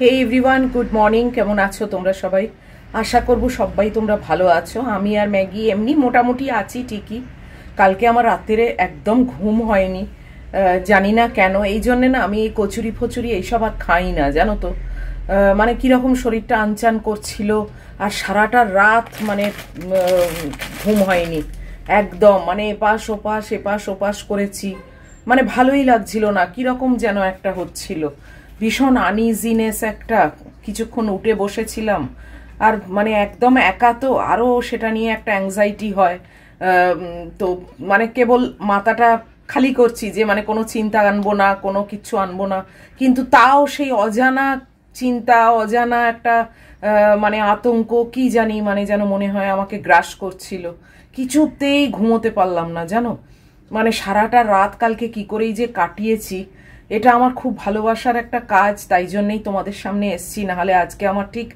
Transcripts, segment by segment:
হে everyone, good morning. কেমন আছো তোমরা সবাই? আশা করব সবাই তোমরা ভালো আছো। আমি আর ম্যাগি এমনি মোটামুটি আছি ঠিকই। কালকে আমার রাত্রে একদম ঘুম হয়নি, জানি না কেন। এই জন্যে না আমি এই কচুরি ফচুরি এইসব আর খাই না, জানো তো। মানে কীরকম শরীরটা আনচান করছিল, আর সারাটা রাত মানে ঘুম হয়নি একদম। মানে এপাশ ওপাশ করেছি, মানে ভালোই লাগছিল না, কীরকম যেন একটা হচ্ছিল, ভীষণ আনইজিনেস একটা। কিছুক্ষণ উঠে বসেছিলাম, আর মানে একদম একা তো আরও সেটা নিয়ে একটা অ্যাংজাইটি হয়। তো মানে কেবল মাথাটা খালি করছি যে মানে কোনো চিন্তা আনবো না, কোনো কিচ্ছু আনবো না, কিন্তু তাও সেই অজানা চিন্তা, অজানা একটা মানে আতঙ্ক কি জানি, মানে যেন মনে হয় আমাকে গ্রাস করছিল। কিছুতেই ঘুমোতে পারলাম না জানো। মানে সারাটা রাত কালকে কি করেই যে কাটিয়েছি। এটা আমার খুব ভালোবাসার একটা কাজ, তাই জন্যেই তোমাদের সামনে এসছি। নাহলে আজকে আমার ঠিক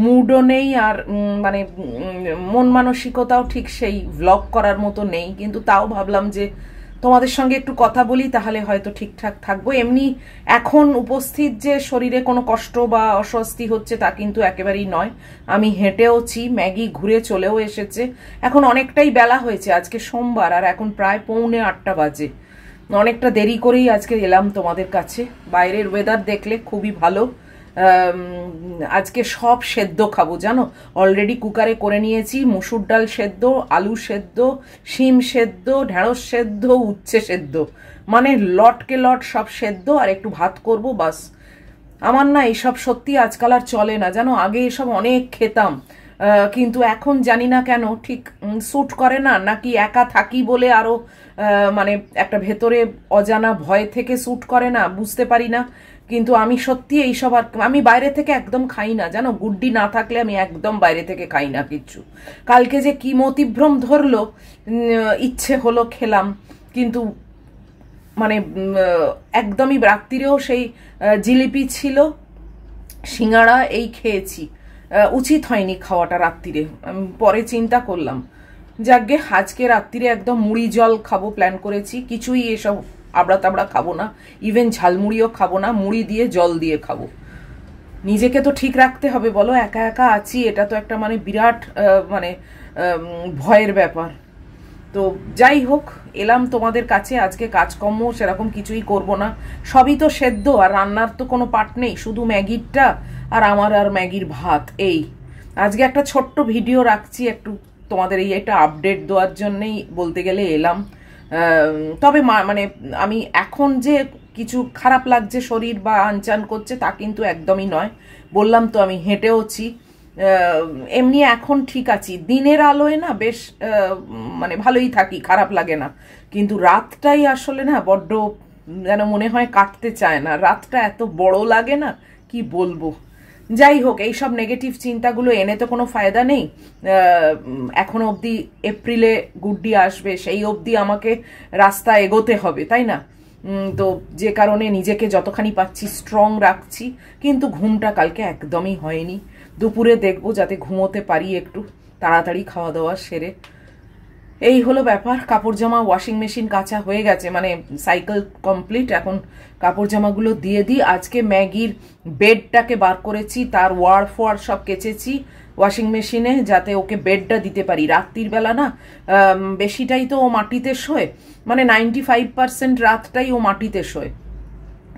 মুডও নেই, আর মানে মন মানসিকতাও ঠিক সেই ভ্লগ করার মতো নেই। কিন্তু তাও ভাবলাম যে তোমাদের সঙ্গে একটু কথা বলি, তাহলে হয়তো ঠিকঠাক থাকবো। এমনি এখন উপস্থিত যে শরীরে কোনো কষ্ট বা অস্বস্তি হচ্ছে তা কিন্তু একেবারেই নয়। আমি হেঁটেওছি, ম্যাগি ঘুরে চলেও এসেছে। এখন অনেকটাই বেলা হয়েছে, আজকে সোমবার, আর এখন প্রায় 7:45 বাজে। অনেকটা দেরি করেই আজকে এলাম তোমাদের কাছে। বাইরের ওয়েদার দেখলে খুবই ভালো। আজকে সব সেদ্ধ খাবো জানো। অলরেডি কুকারে করে নিয়েছি মুসুর ডাল সেদ্ধ, আলু সেদ্ধ, শিম সেদ্ধ, ঢেঁড়স সেদ্ধ, উচ্ছে সেদ্ধ, মানে লটকে লট সব সেদ্ধ, আর একটু ভাত করব বাস। আমার না এইসব সত্যি আজকাল আর চলে না জানো। আগে এসব অনেক খেতাম, কিন্তু এখন জানি না কেন ঠিক স্যুট করে না, নাকি একা থাকি বলে আরো মানে একটা ভেতরে অজানা ভয় থেকে স্যুট করে না, বুঝতে পারি না। কিন্তু আমি সত্যি এইসব আর আমি বাইরে থেকে একদম খাই না জানো। গুড্ডি না থাকলে আমি একদম বাইরে থেকে খাই না কিচ্ছু। কালকে যে কি মতিভ্রম ধরলো, ইচ্ছে হলো খেলাম, কিন্তু মানে একদমই রাত্রিরেও সেই জিলিপি ছিল, সিঙ্গাড়া এই খেয়েছি। উচিত হয়নি খাওয়াটা রাত্রিরে, আমি পরে চিন্তা করলাম। যাকগে আজকে রাত্রিরে একদম মুড়ি জল খাবো প্ল্যান করেছি। কিছুই এসব আবড়া তাবড়া খাবো না, ইভেন ঝালমুড়িও খাবো না, মুড়ি দিয়ে জল দিয়ে খাবো। নিজেকে তো ঠিক রাখতে হবে বলো, একা একা আছি, এটা তো একটা মানে বিরাট মানে ভয়ের ব্যাপার। তো যাই হোক, এলাম তোমাদের কাছে। আজকে কাজকর্ম সেরকম কিছুই করব না, সবই তো সেদ্ধ, আর রান্নার তো কোনো পার্ট নেই, শুধু ম্যাগিরটা আর আমার আর ম্যাগির ভাত। এই আজকে একটা ছোট্ট ভিডিও রাখছি একটু তোমাদের এই একটা আপডেট দেওয়ার জন্যেই বলতে গেলে এলাম। তবে মানে আমি এখন যে কিছু খারাপ লাগছে শরীর বা আনচান করছে তা কিন্তু একদমই নয়। বললাম তো আমি হেঁটেওছি, এমনি এখন ঠিক আছি। দিনের আলোয় না বেশ মানে ভালোই থাকি, খারাপ লাগে না। কিন্তু রাতটাই আসলে না বড্ড যেন মনে হয় কাটতে চায় না। রাতটা এত বড় লাগে না, কি বলবো। যাই হোক, এইসব নেগেটিভ চিন্তাগুলো এনে তো কোনো ফায়দা নেই। এখনো অবধি এপ্রিলে গুড্ডি আসবে, সেই অবধি আমাকে রাস্তা এগোতে হবে, তাই না? তো যে কারণে নিজেকে যতখানি পাচ্ছি স্ট্রং রাখছি। কিন্তু ঘুমটা কালকে একদমই হয়নি। দুপুরে দেখবো যাতে ঘুমোতে পারি একটু তাড়াতাড়ি, খাওয়া দাওয়া সেরে। এই হলো ব্যাপার। কাপড় জামা ওয়াশিং মেশিন কাচা হয়ে গেছে, মানে সাইকেল কমপ্লিট। এখন কাপড় জামাগুলো দিয়ে দিই। আজকে ম্যাগির বেডটাকে বার করেছি, তার ওয়ার ফোয়ার সব কেচেছি ওয়াশিং মেশিনে, যাতে ওকে বেডটা দিতে পারি। রাত্রির বেলা না বেশিটাই তো ও মাটিতে শোয়, মানে 95% রাতটাই ও মাটিতে শোয়।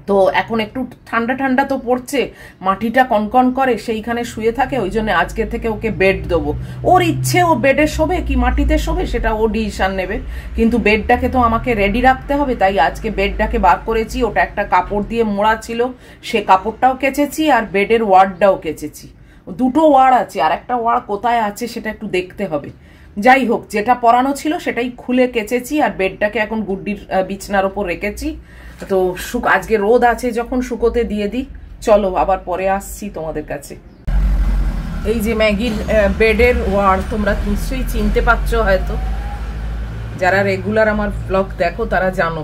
তো এখন একটু ঠান্ডা ঠান্ডা তো পড়ছে, মাটিটা কনকন করে, সেইখানে শুয়ে থাকে। ওই জন্য আজকে থেকে ওকে বেড দেবো। ওর ইচ্ছে ও বেডে শোবে কি মাটিতে শোবে সেটা ও ডিসিশন নেবে, কিন্তু বেডটাকে তো আমাকে রেডি রাখতে হবে। তাই আজকে বেডটাকে বার করেছি। ওটা একটা কাপড় দিয়ে মোড়া ছিল, সে কাপড়টাও কেচেছি, আর বেডের ওয়ার্ডটাও কেচেছি। দুটো ওয়ার আছে, আর একটা ওয়ার কোথায় আছে সেটা একটু দেখতে হবে। যাই হোক, যেটা পরানো ছিল সেটাই খুলে কেচেছি, আর বেডটাকে এখন গুড্ডির বিছনার ওপর রেখেছি। তো আজকে রোদ আছে যখন শুকোতে দিয়ে দিই। চলো আবার পরে আসছি তোমাদের কাছে। এই যে ম্যাগির বেডের ওয়ার, তোমরা নিশ্চয়ই চিনতে পারছো, হয়তো যারা রেগুলার আমার ব্লগ দেখো তারা জানো।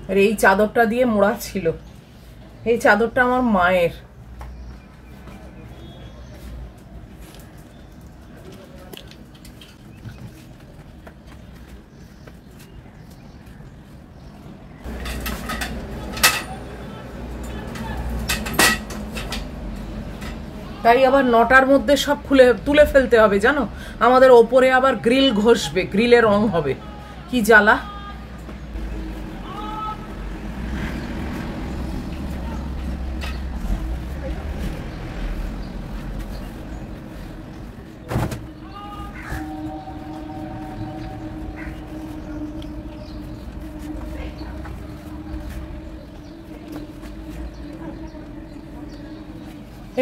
আর এই চাদরটা দিয়ে মোড়া ছিল, এই চাদরটা আমার মায়ের। তাই আবার 9টার মধ্যে সব তুলে ফেলতে হবে জানো, আমাদের ওপরে আবার গ্রিল ঘষবে, গ্রিলে রং হবে, কি জ্বালা।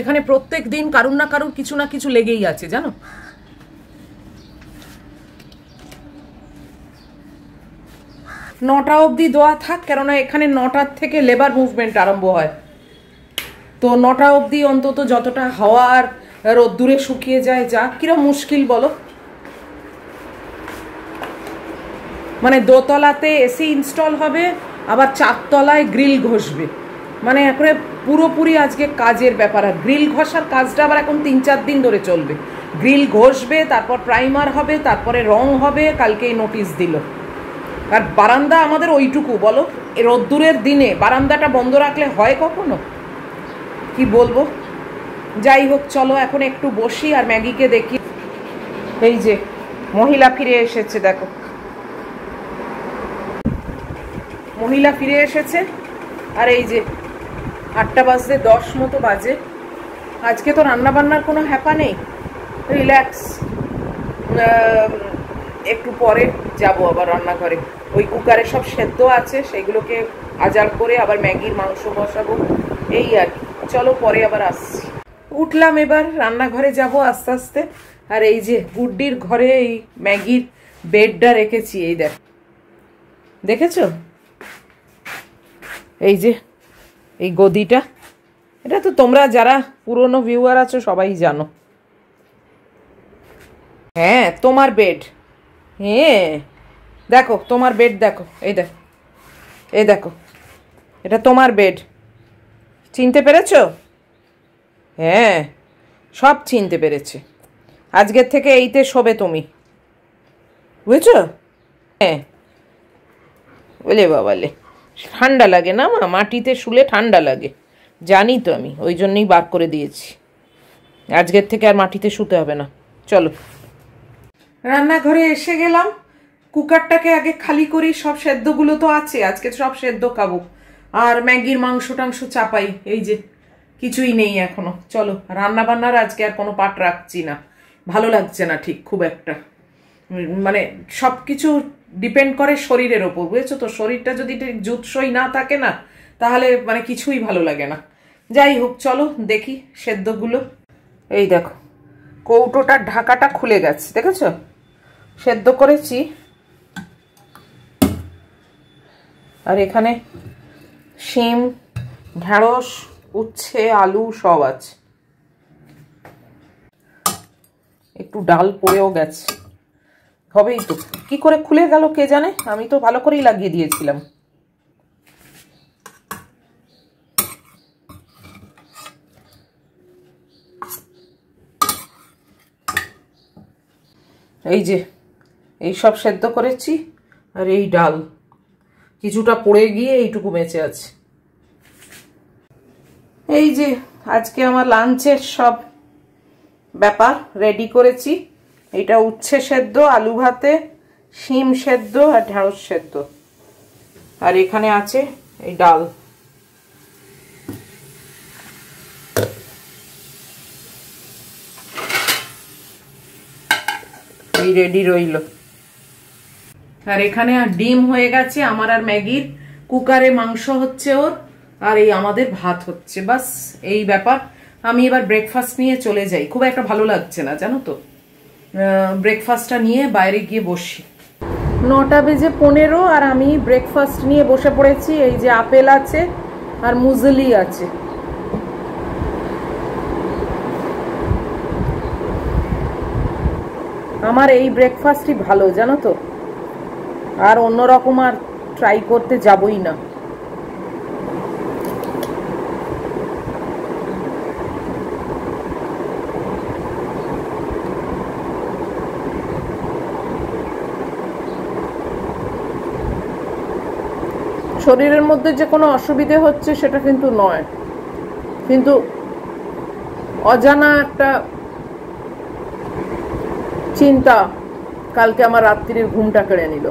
এখানে প্রত্যেক দিন কারুর না কারুর কিছু না কিছু লেগেই আছে জানো। নটা অবধি দেওয়া থাক, কেননা এখানে 9টার থেকে লেবার মুভমেন্ট আরম্ভ হয়, তো 9টা অবধি অন্তত যতটা হাওয়া আর রোদ্দুরে শুকিয়ে যায়, যা কিরম মুশকিল বলো। মানে দোতলাতে এসি ইনস্টল হবে, আবার 4তলায় গ্রিল ঘষবে, মানে একবারে পুরোপুরি আজকে কাজের ব্যাপার। আর গ্রিল ঘষার কাজটা আবার এখন 3-4 দিন ধরে চলবে। গ্রিল ঘষবে, তারপর প্রাইমার হবে, তারপরে রং হবে, কালকেই নোটিশ দিল। আর বারান্দা আমাদের ওইটুকু বলো, রোদ্দুরের দিনে বারান্দাটা বন্ধ রাখলে হয় কখনো? কি বলবো, যাই হোক চলো এখন একটু বসি আর ম্যাগিকে দেখি। এই যে মহিলা ফিরে এসেছে, দেখো মহিলা ফিরে এসেছে। আর এই যে 8টা বাজতে 10 মতো বাজে। আজকে তো রান্না বান্নার কোনো হ্যাপা নেই, রিল্যাক্স। একটু পরে যাব আবার রান্নাঘরে, ওই কুকারে সব সেদ্ধ আছে, সেইগুলোকে আজাড় করে আবার ম্যাগির মাংস বসাবো, এই আর কি। চলো পরে আবার আসছি। উঠলাম, এবার রান্নাঘরে যাব আস্তে আস্তে। আর এই যে গুড্ডির ঘরে এই ম্যাগির বেডটা রেখেছি, এই দেখেছো? এই যে এই গদিটা, এটা তো তোমরা যারা পুরনো ভিউয়ার আছো সবাই জানো। হ্যাঁ তোমার বেড, হ্যাঁ দেখো তোমার বেড, দেখো এই দেখো, এই দেখো এটা তোমার বেড, চিনতে পেরেছো? হ্যাঁ সব চিনতে পেরেছে। আজকের থেকে এইতে শোবে তুমি, বুঝেছো? হ্যাঁ বলে বাবালে, ঠান্ডা লাগে না মা, মাটিতে শুলে ঠান্ডা লাগে, জানি তো আমি, ওই জন্যই বার করে দিয়েছি। আজকের থেকে আর মাটিতে শুতে হবে না। চলো রান্নাঘরে এসে গেলাম, কুকারটাকে আগে খালি করি, সব সেদ্ধগুলো তো আছে, আজকে সব সেদ্ধ খাবো। আর ম্যাগির মাংস টাংস চাপাই, এই যে কিছুই নেই এখনো। চলো রান্না বান্নার আজকে আর কোনো পাট রাখছি না, ভালো লাগছে না ঠিক খুব একটা। মানে সব কিছু ডিপেন্ড করে শরীরের ওপর, বুঝেছো তো? শরীরটা যদি জুৎসই না থাকে না, তাহলে মানে কিছুই ভালো লাগে না। যাই হোক চলো দেখি সেদ্ধগুলো। এই দেখো কৌটোটার ঢাকাটা খুলে গেছে, দেখেছো? সেদ্ধ করেছি। আর এখানে শিম, ঢেঁড়স, উচ্ছে, আলু সব আছে, একটু ডাল পড়েও গেছে, হবেই তো। কি করে খুলে গেল কে জানে, আমি তো ভালো করেই লাগিয়ে দিয়েছিলাম। এই যে এই সব সেদ্ধ করেছি, আর এই ডাল কিছুটা পড়ে গিয়ে এইটুকু বেঁচে আছে। এই যে আজকে আমার লাঞ্চের সব ব্যাপার রেডি করেছি। এটা উচ্ছে সেদ্ধ, আলু ভাতে, শিম সেদ্ধ আর ঢেঁড়স সেদ্ধ, আর এখানে আছে এই ডাল। এই রেডি রইল। আর এখানে আর ডিম হয়ে গেছে আমার আর ম্যাগির, কুকারে মাংস হচ্ছে ওর, আর এই আমাদের ভাত হচ্ছে, বাস এই ব্যাপার। আমি এবার ব্রেকফাস্ট নিয়ে চলে যাই, খুব একটা ভালো লাগছে না জানো তো। ব্রেকফাস্টটা নিয়ে বাইরে গিয়ে বসি। 9:15 আর আমি ব্রেকফাস্ট নিয়ে বসে পড়েছি। এই যে আপেল আছে আর মুজলি আছে। আমার এই ব্রেকফাস্টই ভালো জানো তো, আর অন্যরকম আর ট্রাই করতে যাবই না। শরীরের মধ্যে যে কোনো অসুবিধে হচ্ছে সেটা কিন্তু নয়, কিন্তু অজানা একটা চিন্তা কালকে আমার রাত্রির ঘুমটা কেড়ে নিল।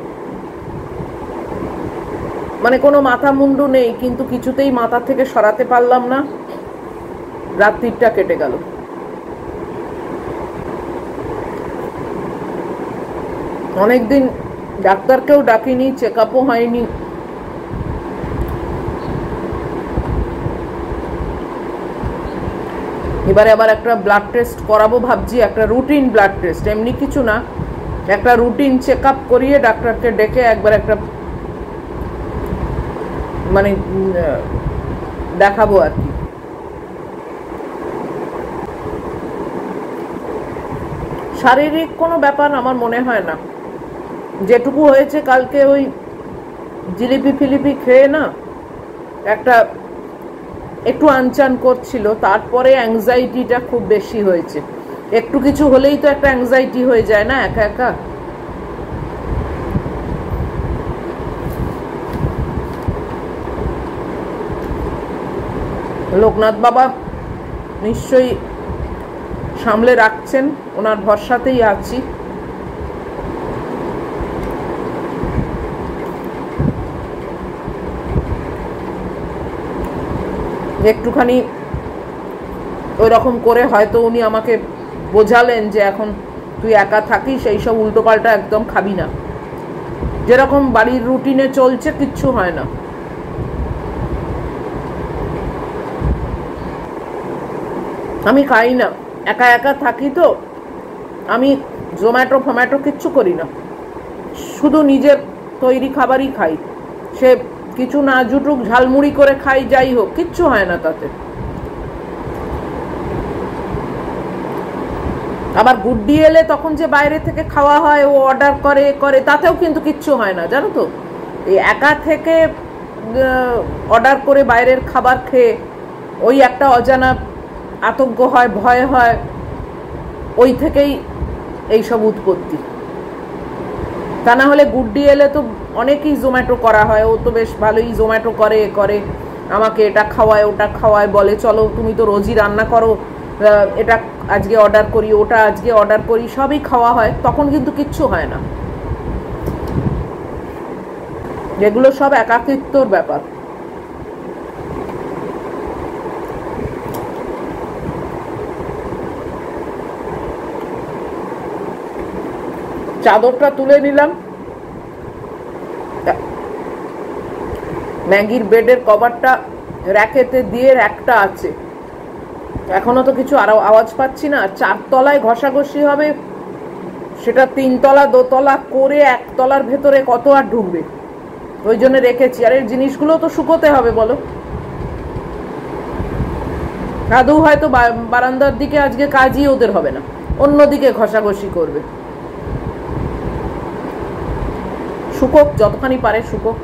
মানে কোনো মাথা মুন্ডু নেই, কিন্তু কিছুতেই মাথা থেকে সরাতে পারলাম না, রাত্রিটা কেটে গেল। অনেকদিন ডাক্তারকেও ডাকিনি, চেক আপও হয়নি। এবারে আবার একটা ব্লাড টেস্ট করাবো ভাবছি, একটা রুটিন ব্লাড টেস্ট, এমনি কিছু না, একটা রুটিন চেক আপ করিয়ে ডাক্তারকে ডেকে একবার একটা মানে দেখাবো আর কি। শারীরিক কোনো ব্যাপার আমার মনে হয় না, যেটুকু হয়েছে কালকে ওই জিলিপি ফিলিপি খেয়ে না একটা একটু আনচান করছিল, তারপরে অ্যাংজাইটিটা খুব বেশি হয়েছে। একটু কিছু হলেই তো একটা অ্যাংজাইটি হয়ে যায় না একা একা। লোকনাথ বাবা নিশ্চয়ই সামলে রাখছেন, ওনার ভরসাতেই আছি। একটুখানি ওই রকম করে হয়তো উনি আমাকে বোঝালেন যে এখন তুই একা থাকিস, এই সব উল্টোপাল্টা একদম খাবি না, যেরকম বাড়ির রুটিনে চলছে কিচ্ছু হয় না। আমি খাই না, একা একা থাকি তো, আমি জোম্যাটো ফোম্যাটো কিচ্ছু করি না, শুধু নিজের তৈরি খাবারই খাই। সে কিছু না জুটুক, ঝালমুড়ি করে খাই, যাই হোক, কিচ্ছু হয় না তাতে। আবার গুড্ডি এলে তখন যে বাইরে থেকে খাওয়া হয়, ও অর্ডার করে করে, তাতেও কিন্তু কিচ্ছু হয় না, জানো তো। এই একা থেকে অর্ডার করে বাইরের খাবার খেয়ে ওই একটা অজানা আতঙ্ক হয়, ভয় হয়, ওই থেকেই এইসব উৎপত্তি। তা না হলে গুড্ডি এলে তো অনেকেই জোম্যাটো করা হয়, ও তো বেশ ভালোই জোম্যাটো করে করে আমাকে এটা খাওয়ায় ওটা খাওয়ায়, বলে চলো তুমি তো রোজই রান্না করো, এটা আজকে অর্ডার করি, ওটা আজকে অর্ডার করি, সবই খাওয়া হয়, তখন কিন্তু কিচ্ছু হয় না। যেগুলো সব একাকিত্বর ব্যাপার। চাদরটা তুলে নিলাম, ম্যাগির বেডের কভারটা র্যাকেতে দিয়ে একটা আছে, এখনো তো কিছু আর আওয়াজ পাচ্ছি না। 4 তলায় ঘষাঘষি হবে, সেটা 3 তলা 2 তলা করে 1 তলার ভেতরে কত আর ঢুকবে, ওই জন্য রেখেছি। আর এই জিনিসগুলো তো শুকোতে হবে বলো। আদৌ হয়তো বারান্দার দিকে আজকে কাজই ওদের হবে না, অন্যদিকে ঘষাঘষি করবে। শুকোক, যতখানি পারে শুকোক।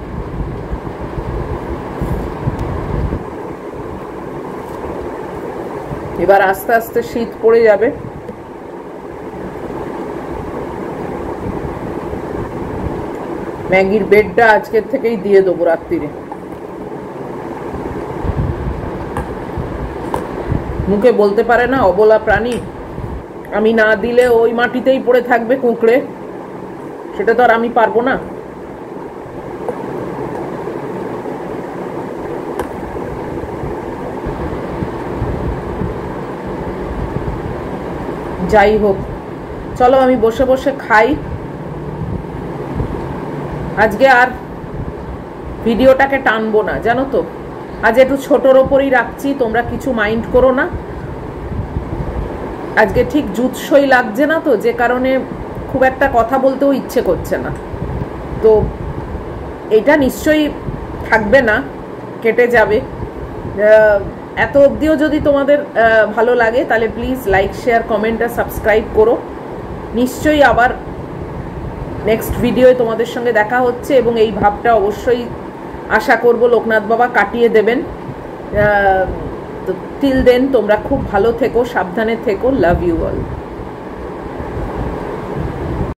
এবার আস্তে আস্তে শীত পড়ে যাবে। ম্যাগির বেডটা আজকের থেকেই দিয়ে দেবো রাত্রিরে। মুখে বলতে পারে না, অবলা প্রাণী, আমি না দিলে ওই মাটিতেই পড়ে থাকবে কুঁকড়ে, সেটা তো আর আমি পারবো না। যাই হোক, চলো আমি বসে বসে খাই। আজকে আর ভিডিওটাকে টানবো না, জানো তো, আজ একটু ছোটোর ওপরই রাখছি, তোমরা কিছু মাইন্ড করো না। আজকে ঠিক জুৎসই লাগছে না তো, যে কারণে খুব একটা কথা বলতেও ইচ্ছে করছে না। তো এটা নিশ্চয়ই থাকবে না, কেটে যাবে। এত অবধিও যদি তোমাদের ভালো লাগে তাহলে প্লিজ লাইক শেয়ার কমেন্ট আর সাবস্ক্রাইব করো। নিশ্চয়ই আবার নেক্সট ভিডিওয়ে তোমাদের সঙ্গে দেখা হচ্ছে, এবং এই ভাবটা অবশ্যই আশা করব লোকনাথ বাবা কাটিয়ে দেবেন। টিল দেন তোমরা খুব ভালো থেকো, সাবধানে থেকো। Love you all.